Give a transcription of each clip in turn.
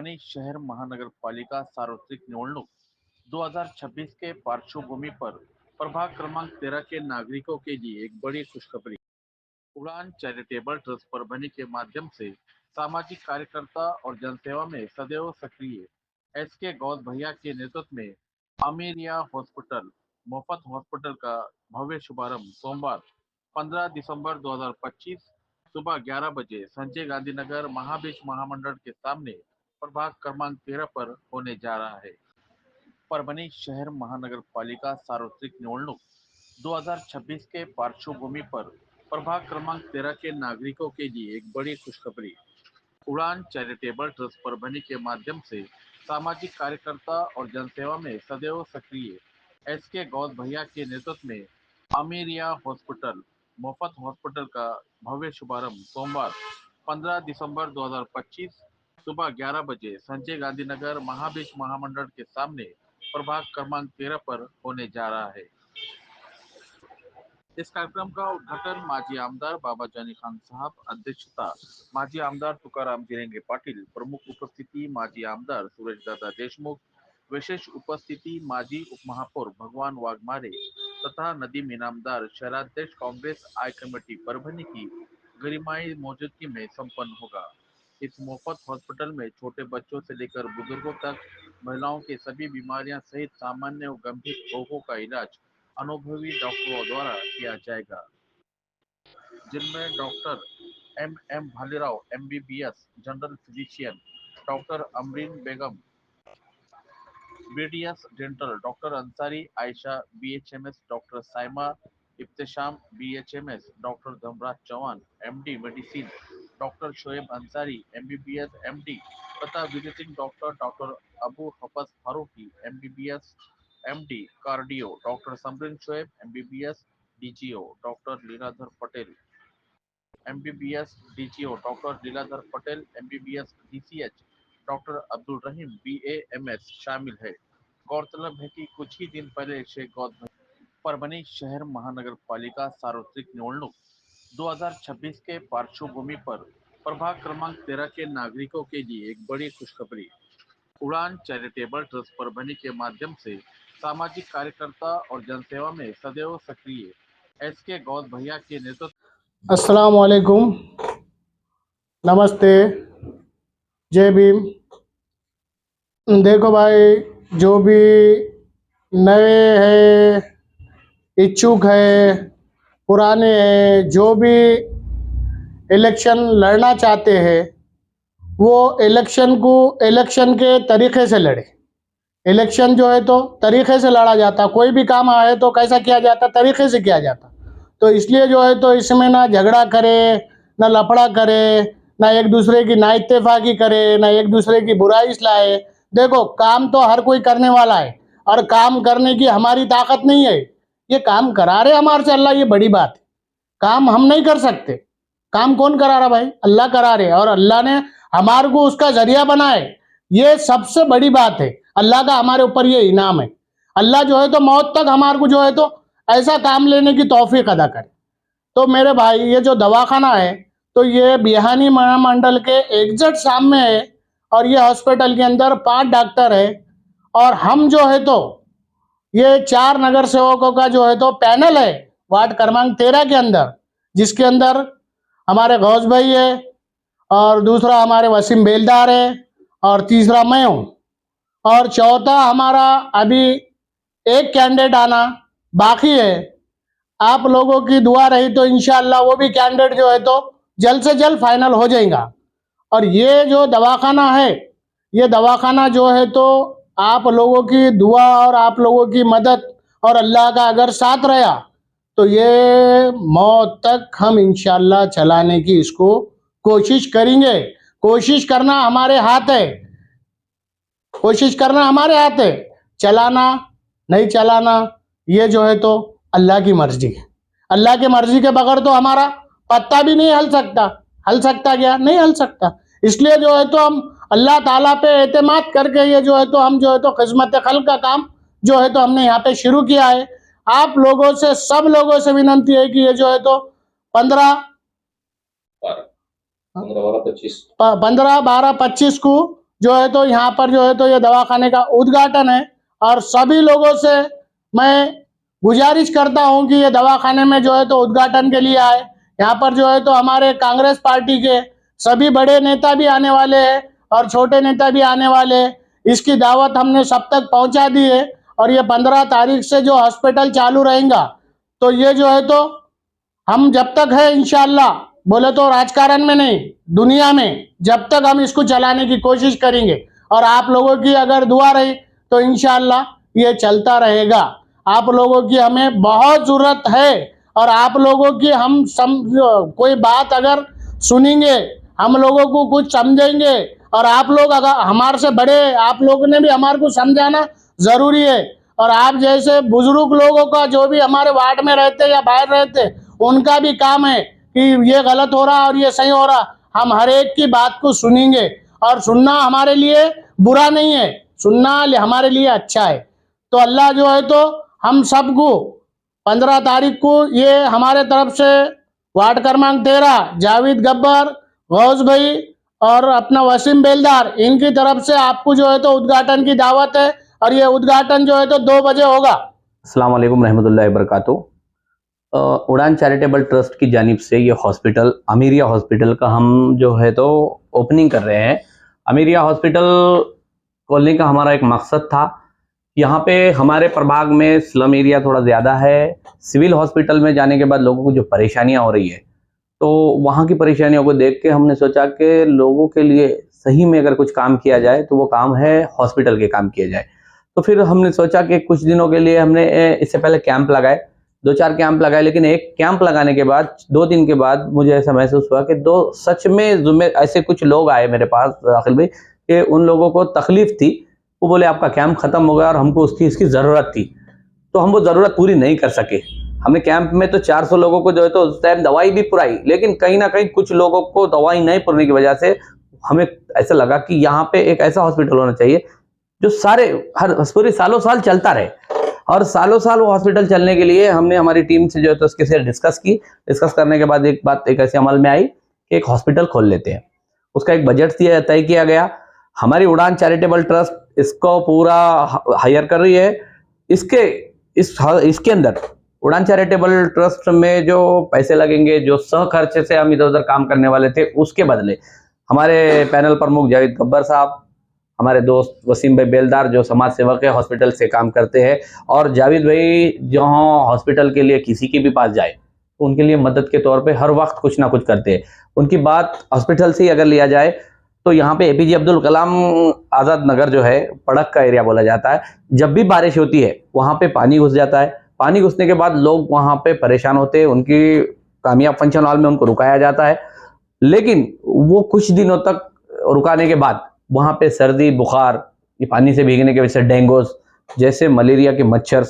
परभणी शहर महानगरपालिका सार्वत्रिक निवडणूक 2026 के पार्श्वभूमि पर प्रभाग क्रमांक 13 के नागरिकों के लिए एक बड़ी खुशखबरी। उड़ान चैरिटेबल ट्रस्ट परभणी के माध्यम से सामाजिक कार्यकर्ता और जनसेवा में सदैव सक्रिय एसके गौस भैया के नेतृत्व में अमीरिया हॉस्पिटल मुफ्त हॉस्पिटल का भव्य शुभारंभ सोमवार 15 दिसंबर 2025 सुबह 11 बजे संजय गांधी नगर महाबीच महामंडल के सामने प्रभाग क्रमांक 13 पर होने जा रहा है। परभणी शहर महानगरपालिका सार्वत्रिक निवडणूक 2026 के पार्श्वभूमि पर प्रभाग क्रमांक 13 के नागरिकों के लिए एक बड़ी खुशखबरी। उड़ान चैरिटेबल ट्रस्ट परभणी के माध्यम से सामाजिक कार्यकर्ता और जनसेवा में सदैव सक्रिय एसके गौस भैया के नेतृत्व में अमीरिया हॉस्पिटल मुफ्त हॉस्पिटल का भव्य शुभारंभ सोमवार 15 दिसंबर 2025 सुबह 11 बजे संजय गांधी नगर महाबीच महामंडल के सामने प्रभाग क्रमांक 13 पर होने जा रहा है। इस कार्यक्रम का उद्घाटन माजी आमदार बाबा जानी खान साहब, अध्यक्षता माजी आमदार तुकाराम जिरेंगे पाटिल, प्रमुख उपस्थिति माजी आमदार सुरेश दादा देशमुख, विशेष उपस्थिति माजी उपमहापौर भगवान वाघमारे तथा नदीम इनामदार शहराध्यक्ष कांग्रेस आई कमेटी परभणी की गरिमाई मौजूदगी में संपन्न होगा। इस मुफ्त हॉस्पिटल में छोटे बच्चों से लेकर बुजुर्गों तक महिलाओं की सभी बीमारियां सहित सामान्य और गंभीर रोगों का इलाज अनुभवी डॉक्टरों द्वारा किया जाएगा, जिनमें doctor M Bhalirao MBBS general physician, doctor Amreen Begum BDS dental, doctor Ansari Ayesha BHMS, doctor Saima Ibtisham BHMS, doctor Dhamraj Chauhan MD medicine, doctor Shoaib Ansari MBBS MD तथा visiting doctor doctor Abu Hafas Farooqui MBBS MD cardio, doctor Samreen Shoaib MBBS DGO, doctor Leeladhar Patel MBBS DGO, doctor Leeladhar Patel MBBS DCH, doctor Abdul Rahim BAMS शामिल है। गौरतलब है कि कुछ ही दिन पहले शेख गौस परभणी शहर महानगरपालिका सार्वत्रिक निवडणूक 2026 के पार्श्वभूमि पर प्रभाग क्रमांक 13 के नागरिकों के लिए एक बड़ी खुशखबरी। उड़ान चैरिटेबल ट्रस्ट परभणी के माध्यम से सामाजिक कार्यकर्ता और जनसेवा में सदैव सक्रिय एसके गौस भैया के नेतृत्व। अस्सलाम वालेकुम, नमस्ते, जय भीम। देखो भाई, जो भी नए हैं, इच्छुक है, पुराने हैं, जो भी इलेक्शन लड़ना चाहते हैं वो इलेक्शन के तरीक़े से लड़े। इलेक्शन जो है तो तरीक़े से लड़ा जाता, कोई भी काम आए तो कैसा किया जाता, तरीक़े से किया जाता। तो इसलिए जो है तो इसमें ना झगड़ा करे, ना लफड़ा करे, ना एक दूसरे की ना इत्तेफाकी करे, ना एक दूसरे की बुराई लाए। देखो, काम तो हर कोई करने वाला है और काम करने की हमारी ताकत नहीं है। ये काम करा रहे हमारे से अल्लाह, ये बड़ी बात है। काम हम नहीं कर सकते, काम कौन करा रहा भाई? अल्लाह करा रहे, और अल्लाह ने हमारे को उसका जरिया बनाए। ये सबसे बड़ी बात है, अल्लाह का हमारे ऊपर ये इनाम है। अल्लाह जो है तो मौत तक हमारे को जो है तो ऐसा काम लेने की तौफीक अदा करे। तो मेरे भाई, ये जो दवाखाना है तो ये बिहानी महामंडल के एग्जैक्ट सामने है, और ये हॉस्पिटल के अंदर 5 डॉक्टर है, और हम जो है तो ये 4 नगर सेवकों का जो है तो पैनल है वार्ड क्रमांक 13 के अंदर, जिसके अंदर हमारे गौस भाई है, और दूसरा हमारे वसीम बेलदार है, और तीसरा मैं हूँ, और चौथा हमारा अभी एक कैंडिडेट आना बाकी है। आप लोगों की दुआ रही तो इंशाअल्लाह वो भी कैंडिडेट जो है तो जल्द से जल्द फाइनल हो जाएगा। और ये जो दवाखाना है, ये दवाखाना जो है तो आप लोगों की दुआ और आप लोगों की मदद और अल्लाह का अगर साथ रहा तो ये मौत तक हम इंशाअल्लाह चलाने की इसको कोशिश करेंगे। कोशिश करना हमारे हाथ है, कोशिश करना हमारे हाथ है, चलाना नहीं चलाना ये जो है तो अल्लाह की मर्जी है। अल्लाह की मर्जी के बगैर तो हमारा पत्ता भी नहीं हल सकता। हल सकता क्या? नहीं हल सकता। इसलिए जो है तो हम अल्लाह ताला पे एतमाद करके ये जो है तो हम जो है तो खिदमत खल्क का काम जो है तो हमने यहाँ पे शुरू किया है। आप लोगों से, सब लोगों से विनंती है कि ये जो है तो 15, 12, 25 को जो है तो यहाँ पर जो है तो ये दवाखाने का उद्घाटन है। और सभी लोगों से मैं गुजारिश करता हूँ कि ये दवाखाने में जो है तो उद्घाटन के लिए आए। यहाँ पर जो है तो हमारे कांग्रेस पार्टी के सभी बड़े नेता भी आने वाले हैं और छोटे नेता भी आने वाले हैं। इसकी दावत हमने सब तक पहुंचा दी है। और ये 15 तारीख से जो हॉस्पिटल चालू रहेगा, तो ये जो है तो हम जब तक है इंशाल्लाह, बोले तो राजकारण में नहीं, दुनिया में जब तक हम इसको चलाने की कोशिश करेंगे। और आप लोगों की अगर दुआ रही तो इंशाल्लाह ये चलता रहेगा। आप लोगों की हमें बहुत जरूरत है। और आप लोगों की हम कोई बात अगर सुनेंगे, हम लोगों को कुछ समझेंगे, और आप लोग अगर हमारे से बड़े, आप लोगों ने भी हमारे को समझाना जरूरी है। और आप जैसे बुजुर्ग लोगों का, जो भी हमारे वार्ड में रहते या बाहर रहते, उनका भी काम है कि ये गलत हो रहा और ये सही हो रहा। हम हर एक की बात को सुनेंगे, और सुनना हमारे लिए बुरा नहीं है, सुनना हमारे लिए अच्छा है। तो अल्लाह जो है तो हम सबको 15 तारीख को ये हमारे तरफ से वार्ड क्रमांक 13 जावेद गब्बर, गौस भाई और अपना वसीम बेलदार, इनकी तरफ से आपको जो है तो उद्घाटन की दावत है। और ये उद्घाटन जो है तो 2 बजे होगा। अस्सलाम वालेकुम रहमतुल्लाहि व बरकातुहू। उड़ान चैरिटेबल ट्रस्ट की जानिब से ये हॉस्पिटल, अमीरिया हॉस्पिटल का हम जो है तो ओपनिंग कर रहे हैं। अमीरिया हॉस्पिटल खोलने का हमारा एक मकसद था। यहाँ पे हमारे प्रभाग में स्लम एरिया थोड़ा ज़्यादा है। सिविल हॉस्पिटल में जाने के बाद लोगों को जो परेशानियाँ हो रही है, तो वहाँ की परेशानियों को देख के हमने सोचा कि लोगों के लिए सही में अगर कुछ काम किया जाए तो वो काम है हॉस्पिटल के काम किया जाए। तो फिर हमने सोचा कि कुछ दिनों के लिए हमने इससे पहले कैंप लगाए, 2-4 कैंप लगाए, लेकिन एक कैंप लगाने के बाद 2 दिन के बाद मुझे ऐसा महसूस हुआ कि सच में ऐसे कुछ लोग आए मेरे पास आखिल भाई, कि उन लोगों को तकलीफ थी। वो बोले आपका कैंप खत्म हो गया और हमको इसकी ज़रूरत थी, तो हम वो ज़रूरत पूरी नहीं कर सके। हमने कैंप में तो 400 लोगों को जो है तो उस टाइम दवाई भी पुराई, लेकिन कहीं ना कहीं कुछ लोगों को दवाई नहीं पुरने की वजह से हमें ऐसा लगा कि यहाँ पे एक ऐसा हॉस्पिटल होना चाहिए जो पूरे सालों साल चलता रहे। और सालों साल वो हॉस्पिटल चलने के लिए हमने हमारी टीम से जो है तो उसके साथ डिस्कस करने के बाद एक ऐसे अमल में आई कि एक हॉस्पिटल खोल लेते हैं। उसका एक बजट तय किया गया। हमारी उड़ान चैरिटेबल ट्रस्ट इसको पूरा हायर कर रही है। इसके अंदर उड़ान चैरिटेबल ट्रस्ट में जो पैसे लगेंगे, जो सह खर्चे से हम इधर उधर काम करने वाले थे, उसके बदले हमारे पैनल प्रमुख जावेद गब्बर साहब, हमारे दोस्त वसीम भाई बेलदार जो समाज सेवक है, हॉस्पिटल से काम करते हैं, और जावेद भाई जहाँ हॉस्पिटल के लिए किसी के भी पास जाए तो उनके लिए मदद के तौर पे हर वक्त कुछ ना कुछ करते हैं। उनकी बात हॉस्पिटल से ही अगर लिया जाए तो यहाँ पे APJ अब्दुल कलाम आज़ाद नगर जो है, पड़क का एरिया बोला जाता है, जब भी बारिश होती है वहाँ पे पानी घुस जाता है। पानी घुसने के बाद लोग वहाँ पे परेशान होते हैं। उनकी कामयाब फंक्शन हॉल में उनको रुकाया जाता है, लेकिन वो कुछ दिनों तक रुकाने के बाद वहाँ पे सर्दी, बुखार, ये पानी से भीगने की वजह से डेंगू जैसे मलेरिया के मच्छर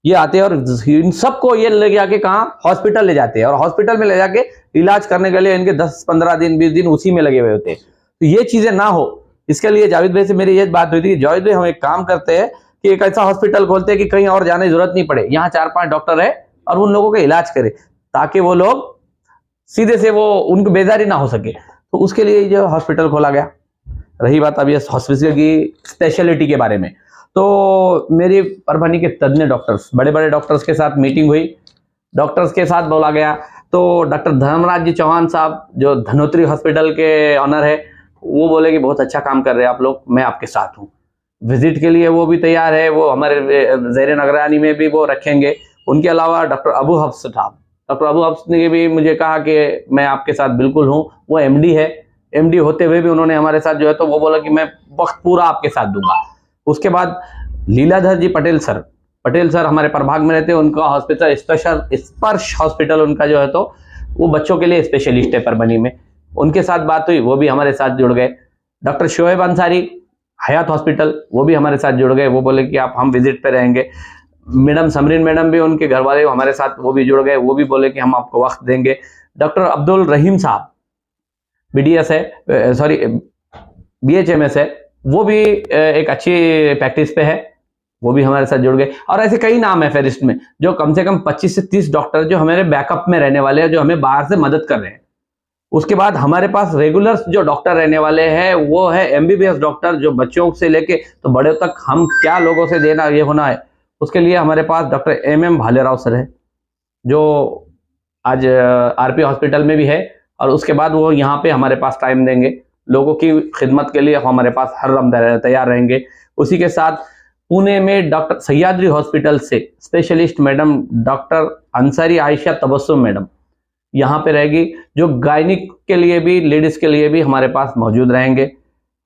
ये आते हैं, और इन सबको ये ले जाके कहाँ हॉस्पिटल ले जाते हैं, और हॉस्पिटल में ले जाके इलाज करने के लिए इनके 10-15 दिन 20 दिन उसी में लगे हुए होते हैं। तो ये चीजें ना हो, इसके लिए जावेद भाई से मेरी ये बात हुई थी कि जावेद भाई हम एक काम करते हैं कि एक ऐसा हॉस्पिटल खोलते हैं कि कहीं और जाने की जरूरत नहीं पड़े, यहाँ 4-5 डॉक्टर है और उन लोगों का इलाज करे, ताकि वो लोग सीधे से वो उनको बेजारी ना हो सके। तो उसके लिए जो हॉस्पिटल खोला गया। रही बात अब ये हॉस्पिटल की स्पेशलिटी के बारे में, तो मेरी परभनी के तज्ञ डॉक्टर्स, बड़े बड़े डॉक्टर्स के साथ मीटिंग हुई। डॉक्टर्स के साथ बोला गया तो डॉक्टर धर्मराज जी चौहान साहब जो धनोत्री हॉस्पिटल के ऑनर है, वो बोले कि बहुत अच्छा काम कर रहे हैं आप लोग, मैं आपके साथ हूँ। विजिट के लिए वो भी तैयार है, वो हमारे ज़ेर निगरानी में भी वो रखेंगे। उनके अलावा डॉक्टर अबू हफ्स साहब, डॉक्टर अबू हफ्स ने भी मुझे कहा कि मैं आपके साथ बिल्कुल हूँ। वो MD है, MD होते हुए भी उन्होंने हमारे साथ जो है तो वो बोला कि मैं वक्त पूरा आपके साथ दूंगा। उसके बाद लीलाधर जी पटेल सर हमारे प्रभाग में रहते हैं। उनका हॉस्पिटल स्पर्श हॉस्पिटल उनका जो है तो वो बच्चों के लिए स्पेशलिस्ट है परभनी में। उनके साथ बात हुई, वो भी हमारे साथ जुड़ गए। डॉक्टर शोएब अंसारी हयात हॉस्पिटल, वो भी हमारे साथ जुड़ गए। वो बोले कि हम विजिट पे रहेंगे। मैडम समरीन मैडम भी, उनके घर वाले हमारे साथ वो भी जुड़ गए। वो भी बोले कि हम आपको वक्त देंगे। डॉक्टर अब्दुल रहीम साहब BDS है, सॉरी BHMS है, वो भी एक अच्छी प्रैक्टिस पे है, वो भी हमारे साथ जुड़ गए। और ऐसे कई नाम है फेरिस्ट में, जो कम से कम 25 से 30 डॉक्टर जो हमारे बैकअप में रहने वाले हैं, जो हमें बाहर से मदद कर रहे हैं, उसके बाद हमारे पास रेगुलर जो डॉक्टर रहने वाले हैं वो है एमबीबीएस डॉक्टर, जो बच्चों से लेके तो बड़े तक हम क्या लोगों से देना ये होना है, उसके लिए हमारे पास डॉक्टर एमएम भालेराव सर है, जो आज आरपी हॉस्पिटल में भी है। और उसके बाद वो यहाँ पे हमारे पास टाइम देंगे, लोगों की खिदमत के लिए हमारे पास हर दम तैयार रहेंगे। उसी के साथ पुणे में डॉक्टर सह्याद्री हॉस्पिटल से specialist madam doctor Ansari Ayesha Tabassum madam यहाँ पे रहेगी, जो गायनिक के लिए भी लेडीज के लिए भी हमारे पास मौजूद रहेंगे।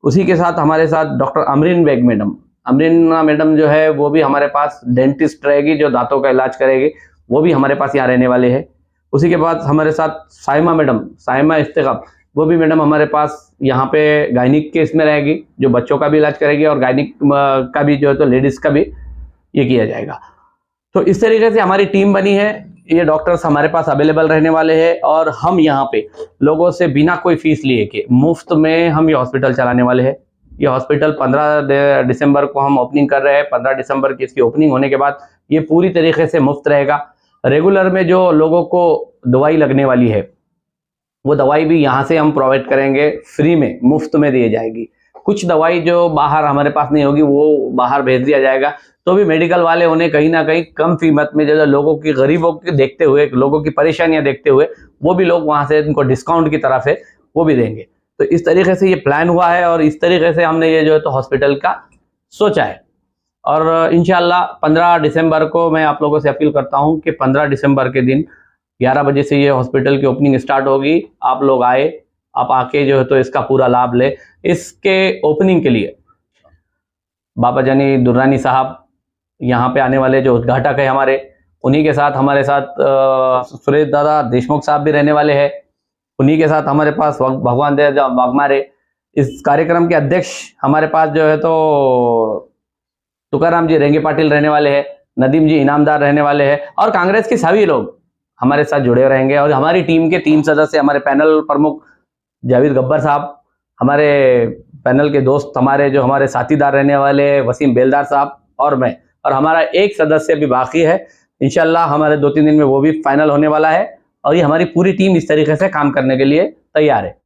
उसी के साथ हमारे साथ doctor Amreen Baig madam, Amreena madam जो है वो भी हमारे पास डेंटिस्ट रहेगी, जो दांतों का इलाज करेगी, वो भी हमारे पास यहाँ रहने वाले हैं। उसी के बाद हमारे साथ साइमा मैडम, साइमा इस्तेगाब, वो भी मैडम हमारे पास यहाँ पे गायनिक के इसमें रहेगी, जो बच्चों का भी इलाज करेगी और गायनिक का भी जो है तो लेडीज का भी ये किया जाएगा। तो इस तरीके से हमारी टीम बनी है, ये डॉक्टर्स हमारे पास अवेलेबल रहने वाले हैं और हम यहाँ पे लोगों से बिना कोई फीस लिए के मुफ्त में हम ये हॉस्पिटल चलाने वाले हैं। ये हॉस्पिटल 15 दिसंबर को हम ओपनिंग कर रहे हैं। 15 दिसंबर की इसकी ओपनिंग होने के बाद ये पूरी तरीके से मुफ्त रहेगा। रेगुलर में जो लोगों को दवाई लगने वाली है वो दवाई भी यहाँ से हम प्रोवाइड करेंगे, फ्री में मुफ्त में दी जाएगी। कुछ दवाई जो बाहर हमारे पास नहीं होगी वो बाहर भेज दिया जाएगा, तो भी मेडिकल वाले उन्हें कहीं ना कहीं कम कीमत में, जो लोगों की गरीबों की देखते हुए, लोगों की परेशानियां देखते हुए, वो भी लोग वहां से उनको डिस्काउंट की तरफ से वो भी देंगे। तो इस तरीके से ये प्लान हुआ है और इस तरीके से हमने ये जो है तो हॉस्पिटल का सोचा है। और इंशाल्लाह 15 दिसंबर को मैं आप लोगों से अपील करता हूं कि 15 दिसंबर के दिन 11 बजे से ये हॉस्पिटल की ओपनिंग स्टार्ट होगी। आप लोग आए, आप आके जो है तो इसका पूरा लाभ ले। इसके ओपनिंग के लिए बाबा जानी दुर्रानी साहब यहाँ पे आने वाले, जो उद्घाटक है हमारे, उन्हीं के साथ हमारे साथ सुरेश दादा देशमुख साहब भी रहने वाले हैं। उन्हीं के साथ हमारे पास भगवान दे वाघमारे। इस कार्यक्रम के अध्यक्ष हमारे पास जो है तो तुकाराम जी रेंगे पाटिल रहने वाले हैं, नदीम जी इनामदार रहने वाले हैं और कांग्रेस के सभी लोग हमारे साथ जुड़े रहेंगे। और हमारी टीम के 3 सदस्य, हमारे पैनल प्रमुख जावेद गब्बर साहब, हमारे पैनल के दोस्त, हमारे जो हमारे साथीदार रहने वाले वसीम बेलदार साहब और मैं, और हमारा एक सदस्य भी बाकी है। इंशाल्लाह हमारे 2-3 दिन में वो भी फाइनल होने वाला है और ये हमारी पूरी टीम इस तरीके से काम करने के लिए तैयार है।